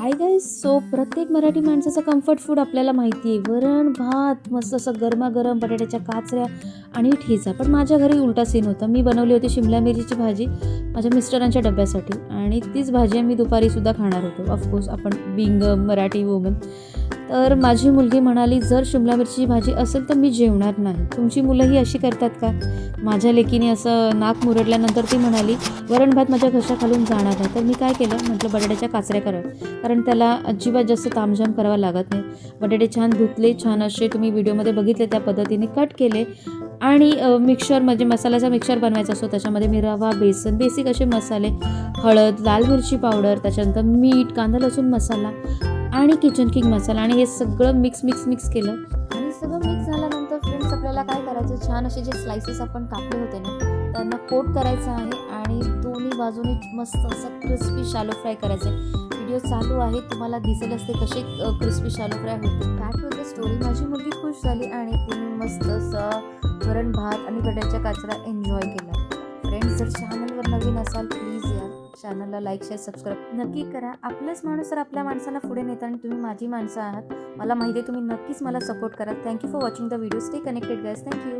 Hi guys. So प्रत्येक मराठी माणसाचं comfort food आपल्याला माहिती आहे. वरण भात मस्त असं गरमागरम बटाट्याच्या काचऱ्या आणि ठेचा. पण माझ्या घरी उलटा सीन होता. मी बनवली होती शिमला मिरचीची भाजी माझ्या मिस्टरांच्या डब्यासाठी आणि तीच भाजी मी दुपारीसुद्धा खाणार होतो. ऑफकोर्स आपण बिंग मराठी वुमन. तर माझी मुलगी म्हणाली, जर शिमला मिरचीची भाजी असेल तर मी जेवणार नाही. तुमची मुलंही अशी करतात का? माझ्या लेकीने असं नाक मुरडल्यानंतर ती म्हणाली, वरण भात माझ्या घशाखालून जाणार नाही. तर मी काय केलं, म्हटलं बटाट्याच्या काचऱ्या करा, कारण त्याला अजिबात जास्त तामझाम करावा लागत नाही. बटाटे छान धुतले, छान असे तुम्ही व्हिडिओमध्ये बघितले त्या पद्धतीने कट केले आणि मिक्सर म्हणजे मसाल्याचा मिक्सर बनवायचा असतो. त्याच्यामध्ये मी रवा, बेसन, बेसिक असे मसाले, हळद, लाल मिरची पावडर, त्याच्यानंतर मीठ, कांदा लसूण मसाला आणि किचन किंग मसाला आणि हे सगळं मिक्स केलं. आणि सगळं मिक्स झाल्यानंतर फ्रेंड्स आपल्याला काय करायचं, छान असे जे स्लायसेस आपण कापले होते ना त्यांना कोट करायचं आहे आणि दोन्ही बाजूने मस्त असं क्रिस्पी शालो फ्राय करायचं आहे. व्हिडिओ चालू आहे, तुम्हाला दिसेलच ते कसे क्रिस्पी शालो फ्राय होते. Back to the story. माझी मुलगी खुश झाली आणि तिने मस्त असं वरण भात आणि बटाट्याच्या काचऱ्या एन्जॉय केला. फ्रेंड्स, जर चॅनलवर नवीन असाल प्लीज यार चॅनलला लाईक, शेअर, सबस्क्राईब नक्की करा. आपलंच माणूस तर आपल्या माणसांना पुढे नेता आणि तुम्ही माझी माणसं आहात. मला माहिती आहे तुम्ही नक्कीच मला सपोर्ट करा. Thank you for watching the video. Stay connected guys. Thank you.